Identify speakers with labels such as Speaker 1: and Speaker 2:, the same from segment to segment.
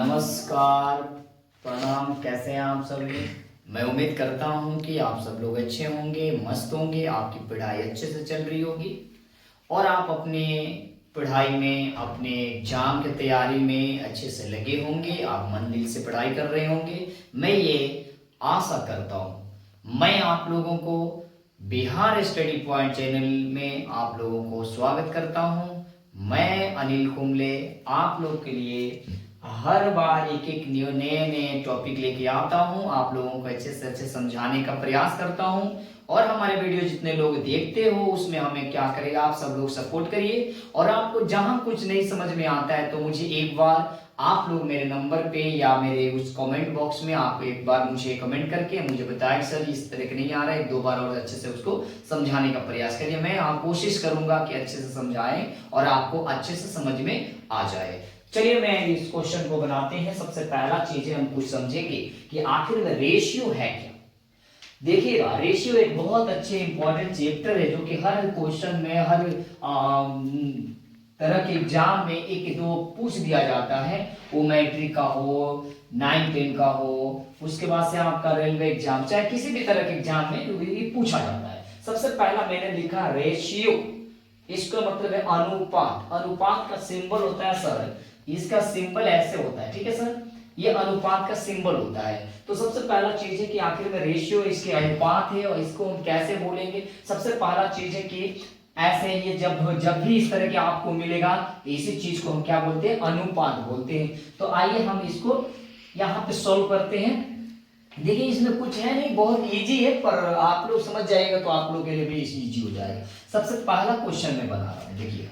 Speaker 1: नमस्कार, प्रणाम। कैसे हैं आप सभी। मैं उम्मीद करता हूं कि आप सब लोग अच्छे होंगे, मस्त होंगे, आपकी पढ़ाई अच्छे से चल रही होगी और आप अपने पढ़ाई में, अपने एग्जाम की तैयारी में अच्छे से लगे होंगे। आप मन दिल से पढ़ाई कर रहे होंगे, मैं ये आशा करता हूँ। मैं आप लोगों को बिहार स्टडी पॉइंट चैनल में आप लोगों को स्वागत करता हूँ। मैं अनिल कुंबले आप लोग के लिए हर बार एक एक नए नए टॉपिक लेके आता हूँ, आप लोगों को अच्छे से अच्छे समझाने का प्रयास करता हूँ। और हमारे वीडियो जितने लोग देखते हो उसमें हमें क्या करेगा, आप सब लोग सपोर्ट करिए। और आपको जहां कुछ नहीं समझ में आता है तो मुझे एक बार आप लोग मेरे नंबर पे या मेरे उस कमेंट बॉक्स में आप एक बार मुझे कमेंट करके मुझे बताएं सर इस तरह के नहीं आ रहा है, एक दो बार और अच्छे से उसको समझाने का प्रयास करिए। मैं आप कोशिश करूंगा कि अच्छे से समझाएं और आपको अच्छे से समझ में आ जाए। चलिए मैं इस क्वेश्चन को बनाते हैं। सबसे पहला चीज हम कुछ समझेंगे कि आखिर में रेशियो है क्या। देखिएगा, रेशियो एक बहुत अच्छे इंपॉर्टेंट चैप्टर है जो कि हर क्वेश्चन में, हर तरह के एग्जाम में एक दो पूछ दिया जाता है। वो मैट्रिक का हो, 9-10 का हो, उसके बाद से आपका रेलवे एग्जाम, चाहे किसी भी तरह के एग्जाम में ये पूछा जाता है। सबसे पहला मैंने लिखा रेशियो, इसका मतलब है अनुपात। अनुपात का सिंबल होता है सर, इसका सिंबल ऐसे होता है, ठीक है सर, ये अनुपात का सिंबल होता है। तो सबसे पहला चीज है कि आखिर में रेशियो इसके अनुपात है और इसको हम कैसे बोलेंगे। सबसे पहला चीज है कि ऐसे ये जब भी इस तरह के आपको मिलेगा इसी चीज को हम क्या बोलते हैं, अनुपात बोलते हैं। तो आइए हम इसको यहाँ पे सॉल्व करते हैं। देखिए इसमें कुछ है नहीं, बहुत इजी है, पर आप लोग समझ जाएगा तो आप लोग के लिए भी इजी हो जाएगा। सबसे पहला क्वेश्चन में बना रहा हूँ, देखिए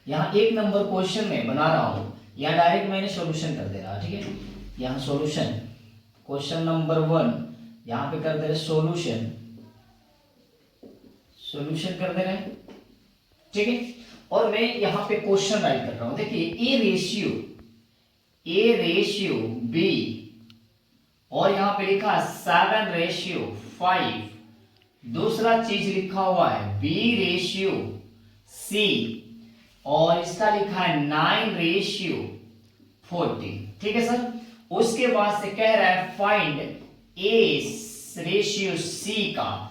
Speaker 1: यहाँ 1 नंबर क्वेश्चन में बना रहा हूँ। यहाँ डायरेक्ट मैंने सॉल्यूशन कर दे रहा, ठीक है। यहाँ सॉल्यूशन क्वेश्चन नंबर 1 यहाँ पे कर दे रहे सॉल्यूशन, सॉल्यूशन कर दे रहे, ठीक है। और मैं यहाँ पे क्वेश्चन राइट कर रहा हूँ। देखिए ए रेशियो बी, और यहाँ पे लिखा 7:5। दूसरा चीज लिखा हुआ है बी रेशियो सी, और इसका लिखा है 9:40, ठीक है सर। उसके बाद से कह रहा है फाइंड ए रेशियो सी का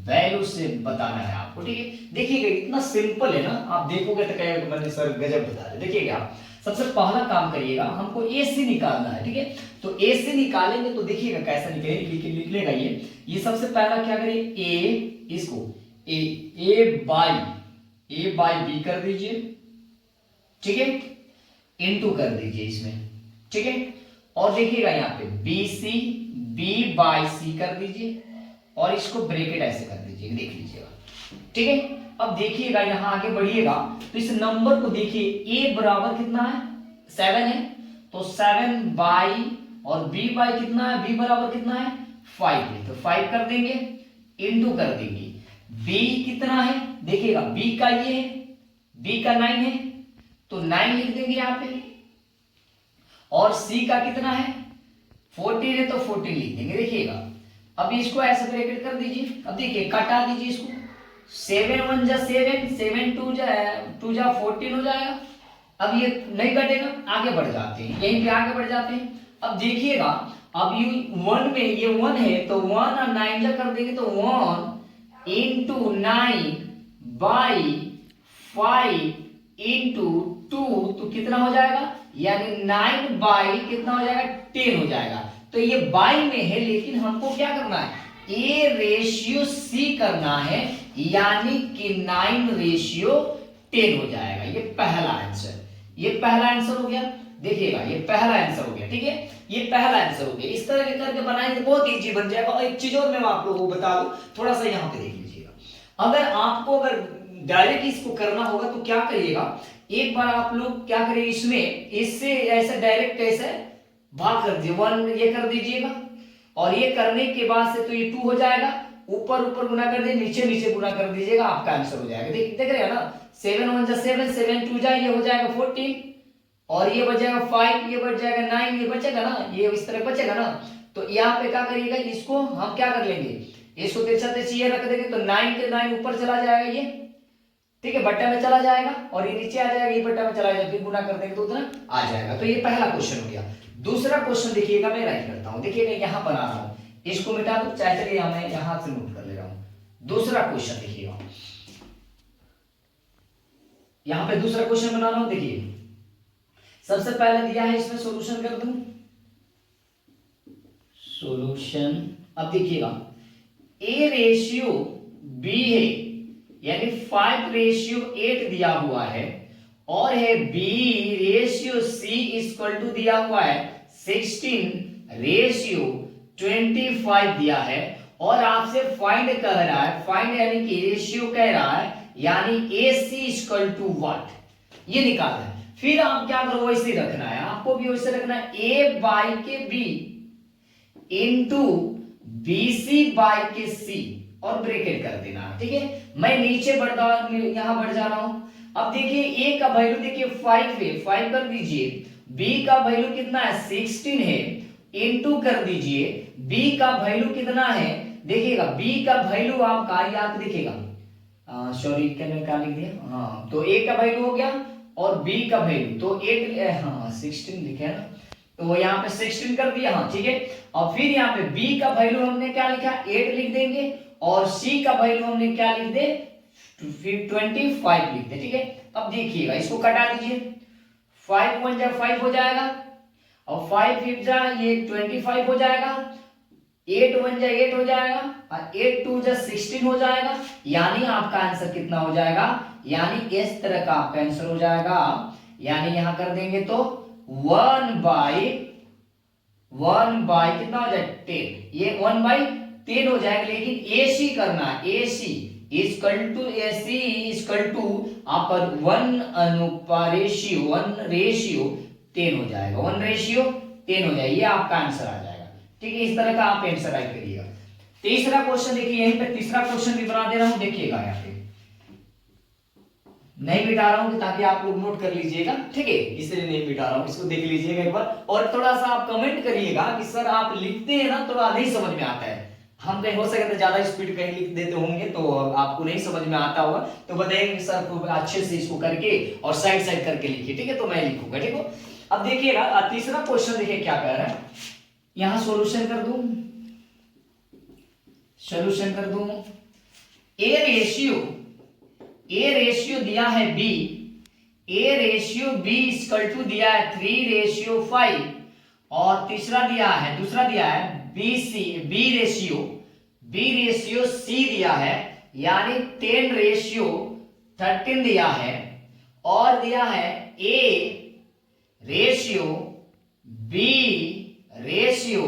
Speaker 1: वैल्यू से बताना है आपको, ठीक है। देखिएगा इतना सिंपल है ना, आप देखोगे तो कहेगा मैंने सर गजब बता दिया। देखिएगा आप सबसे पहला काम करिएगा, हमको ए सी निकालना है, ठीक है। तो ए सी निकालेंगे तो देखिएगा कैसा निकलेगा ये सबसे पहला क्या करिए, ए इसको ए बाई बी कर दीजिए, ठीक है, इनटू कर दीजिए इसमें, ठीक है। और देखिएगा यहाँ पे बी बाई सी कर दीजिए और इसको ब्रैकेट ऐसे कर दीजिए, देख लीजिएगा, ठीक है। अब देखिएगा यहाँ आगे बढ़िएगा तो इस नंबर को देखिए, ए बराबर कितना है 7 है, तो 7 बाई और बी बाई कितना है, बी बराबर कितना है 5 है, तो 5 कर देंगे, इनटू कर देंगे। बी कितना है देखिएगा, बी का ये है, बी का 9 है तो 9 लिख देंगे यहाँ पे, और सी का कितना है 14 है तो 14 लिख देंगे। देखिएगा अब इसको ऐसे ब्रैकेट कर दीजिए। अब देखिए कटा दीजिए इसको, 7 1 जा 7, 7 2 जा 14 हो जाएगा। अब ये नहीं कटेगा, आगे बढ़ जाते हैं, यहीं पे आगे बढ़ जाते हैं। अब देखिएगा अब ये 1 में ये 1 है तो 1 और 9 जा कर देंगे तो 1 into 9 बाई 5 into 2 तो कितना हो जाएगा, यानी 9 बाई कितना हो जाएगा 10 हो जाएगा। तो ये बाई में है लेकिन हमको क्या करना है, ए रेशियो सी करना है, यानी कि 9:10 हो जाएगा। ये पहला आंसर, ये पहला आंसर हो गया। देखिएगा ये पहला आंसर हो गया, ठीक है, ये पहला आंसर हो गया। इस तरह के करके बनाएंगे बहुत इजी बन जाएगा। और एक चीज और मैं आप लोगों को बता दूं, थोड़ा सा यहाँ पे देख लीजिएगा। अगर डायरेक्ट इसको करना होगा तो क्या करिएगा, एक बार आप लोग क्या करिए, इसमें इससे ऐसे डायरेक्ट कैसे भाग कर दीजिए, 1 ये कर दीजिएगा, और ये करने के बाद से तो ये 2 हो जाएगा, ऊपर ऊपर गुना कर दीजिए, नीचे नीचे गुना कर दीजिएगा, आपका आंसर हो जाएगा। देख रहे हैं ना, 7 1 जा 7, 7 2 जा ये हो जाएगा 14, और ये बच जाएगा 5, ये बच जाएगा 9, ये बचेगा ना, ये इस तरह बचेगा ना। तो यहाँ पे क्या करिएगा, इसको हम क्या कर लेंगे, इसको तिरछा तिरछी ये रख देंगे तो 9 के 9 ऊपर चला जाएगा ये, ठीक है, बट्टा में चला जाएगा और ये नीचे आ जाएगा, ये बट्टा में चला जाएगा, फिर गुना कर देंगे तो उतना आ जाएगा। तो ये पहला क्वेश्चन हो गया। दूसरा क्वेश्चन देखिएगा, मैं राइट करता हूं, देखिएगा यहां बना रहा हूं, इसको मिटा दो, चाहे चलिए मैं यहां से नोट कर ले रहा हूं। दूसरा क्वेश्चन देखिएगा, यहां पे दूसरा क्वेश्चन बना रहा हूं। देखिए सबसे पहले दिया है, इसमें सॉल्यूशन कर दूं, सॉल्यूशन। अब देखिएगा ए रेशियो बी है, यानी 5:8 दिया हुआ है, और है B ratio C equal to दिया हुआ है 16:25 दिया है, और आपसे फाइंड कर रहा है, फाइंड यानी कि रेशियो कह रहा है, यानी ए सी इक्वल टू व्हाट, ये निकालना है। फिर आप क्या करो, वैसे रखना है, आपको भी वैसे रखना है, ए बाई के B into B C by के सी, और ब्रैकेट कर देना, ठीक है। मैं नीचे यहां बढ़ जा रहा हूं। अब देखिए ए का वैल्यू देखिए 5 है, 5 कर दीजिए, बी का वैल्यू कितना है 16 है, इनटू कर दीजिए बी का वैल्यू कितना है, देखिएगा बी का वैल्यू आपका याद देखिएगा, सॉरी क्या लिख दिया, हाँ तो ए का वैल्यू हो गया और बी का वैल्यू तो 8, हाँ 16 लिखे है ना, तो यहाँ पे 16 कर दिया, हाँ ठीक है। और फिर यहाँ पे बी का वैल्यू हमने क्या लिखा 8 लिख देंगे, और सी का वैल्यू हमने क्या लिख दे, फिर 25 लिख दे, ठीक है। अब देखिएगा इसको कटा दीजिए, 5 1 जा 5 हो जाएगा, और 5 5 जा ये 25 हो जाएगा, 8 1 जा 8 हो जाएगा, और 8 2 जा 16 हो जाएगा, यानी आपका आंसर कितना हो जाएगा, यानी इस तरह का आपका आंसर हो जाएगा, यानी यहां कर देंगे तो 1/1 कितना हो जाएगा 10, ये 1/10 हो जाएगा, लेकिन एसी करना है, एसी इक्वल टू आपका 1/10 हो जाएगा, 1/10 हो जाएगा, ये आपका आंसर आ जाएगा, ठीक है। इस तरह का आप आंसर राइट करिएगा। तीसरा क्वेश्चन देखिए, यहीं पे तीसरा क्वेश्चन भी बना दे रहा हूं, देखिएगा यहाँ पे नहीं मिटा रहा हूं ताकि आप लोग नोट कर लीजिएगा, ठीक है, इसलिए नहीं मिटा रहा हूं, इसको देख लीजिएगा एक बार, और थोड़ा सा आप कमेंट करिएगा कि सर आप लिखते हैं ना थोड़ा नहीं समझ में आता है, हम कहीं हो सके तो ज्यादा स्पीड कहीं लिख देते होंगे तो आपको नहीं समझ में आता होगा, तो बताइए सर खूब अच्छे से इसको करके और साइड साइड करके लिखिए, ठीक है, तो मैं लिखूंगा, ठीक है। अब देखिएगा तीसरा क्वेश्चन देखिए क्या कह रहा है, यहां सॉल्यूशन कर दूं, सॉल्यूशन कर दूं, ए रेशियो दिया है B, A ratio B equal to दिया है 3:5, और तीसरा दिया है, दूसरा दिया है बी रेशियो सी दिया है, यानी 10:13 दिया है, और दिया है A ratio B ratio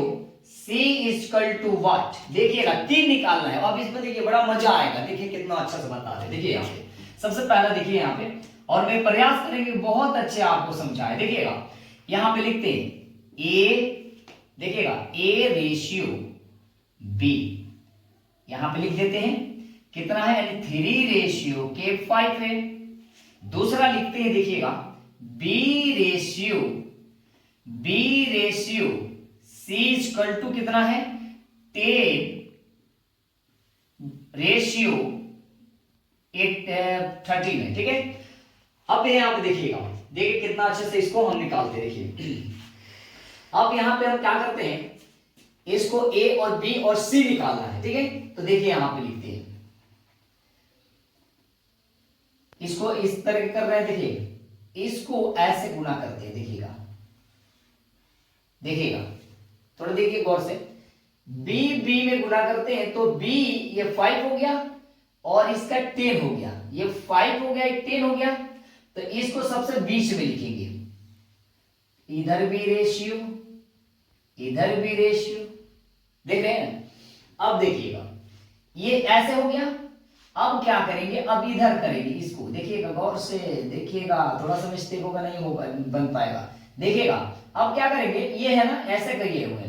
Speaker 1: C equal to what, देखिएगा 3 निकालना है। अब इसमें देखिए बड़ा मजा आएगा, देखिए कितना अच्छा से बता रहे, देखिए यहाँ पे सबसे पहला देखिए यहाँ पे, और मैं प्रयास करेंगे बहुत अच्छे आपको समझाए, देखिएगा यहाँ पे लिखते हैं ए, देखिएगा ए रेशियो बी, यहां पे लिख देते हैं कितना है, यानी 3:5 है। दूसरा लिखते हैं, देखिएगा B ratio C equal to कितना है 10:13 है, ठीक है। अब यहां पे देखिएगा, देखिए कितना अच्छे से इसको हम निकालते हैं, देखिए अब यहां पे हम क्या करते हैं, इसको ए और बी और सी निकालना है, ठीक है। तो देखिए यहां पे लिखते हैं, इसको इस तरह कर रहे हैं, देखिए इसको ऐसे गुना करते हैं, देखिएगा थोड़ा देखिए गौर से, बी में गुना करते हैं तो बी ये 5 हो गया और इसका 10 हो गया, ये 5 हो गया, ये 10 हो गया, तो इसको सबसे बीच में लिखेंगे, इधर भी रेशियो, इधर भी रेशियो, देख रहे हैं। अब देखिएगा ये ऐसे हो गया, अब क्या करेंगे, अब इधर करेंगे इसको, देखिएगा गौर से देखिएगा, थोड़ा सा मिस्टेक होगा, नहीं होगा बन पाएगा, देखिएगा। अब क्या करेंगे, ये है ना ऐसे करिए हुए,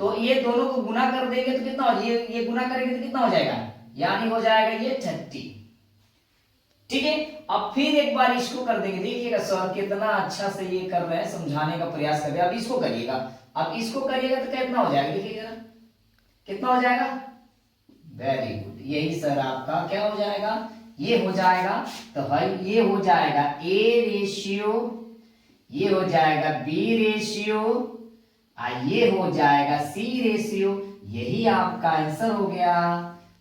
Speaker 1: तो ये दोनों को गुना कर देंगे तो कितना हो, ये गुना करेंगे तो कितना हो जाएगा, यानी हो जाएगा ये 30, ठीक है। अब फिर एक बार इसको कर देंगे, देखिएगा सर कितना अच्छा से ये कर रहे हैं, समझाने का प्रयास कर रहे हैं। अब इसको करिएगा, अब इसको करिएगा तो कितना हो जाएगा, देखिएगा कितना हो जाएगा, वेरी गुड, यही सर आपका क्या हो जाएगा, ये हो जाएगा, तो भाई ये हो जाएगा ए रेशियो, ये हो जाएगा बी रेशियो, ये हो जाएगा सी रेशियो। यही आपका आंसर हो गया।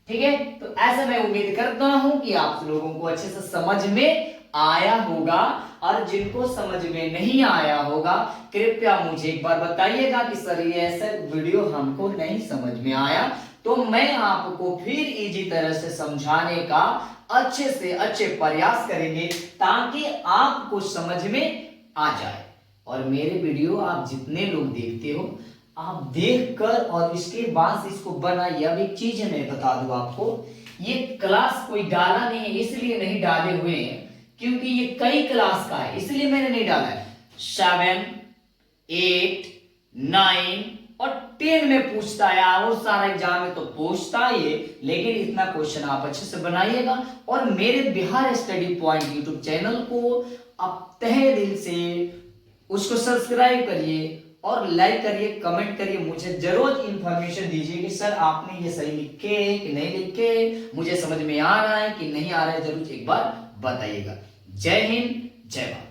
Speaker 1: ठीक है, तो ऐसा मैं उम्मीद करता हूं कि आप लोगों को अच्छे से समझ में आया होगा, और जिनको समझ में नहीं आया होगा कृपया मुझे एक बार बताइएगा कि सर ये ऐसा वीडियो हमको नहीं समझ में आया, तो मैं आपको फिर इजी तरह से समझाने का अच्छे से अच्छे प्रयास करेंगे ताकि आपको समझ में आ जाए। और मेरे वीडियो आप जितने लोग देखते हो, आप देखकर और इसके बाद इसको बनाइए। अब एक चीज मैं बता दूं आपको, ये क्लास कोई डाला नहीं है, इसलिए नहीं डाले हुए हैं क्योंकि ये कई क्लास का है, इसलिए मैंने नहीं डाला है। 7, 8, 9 और 10 में पूछता है, और सारा एग्जाम में तो पूछता ही है, लेकिन इतना क्वेश्चन आप अच्छे से बनाइएगा। और मेरे Bihar study point YouTube channel को आप तहे दिल से उसको सब्सक्राइब करिए और लाइक करिए, कमेंट करिए, मुझे जरूर इंफॉर्मेशन दीजिए कि सर आपने ये सही लिखे कि नहीं लिखे, मुझे समझ में आ रहा है कि नहीं आ रहा है, जरूर एक बार बताइएगा। जय हिंद, जय भारत।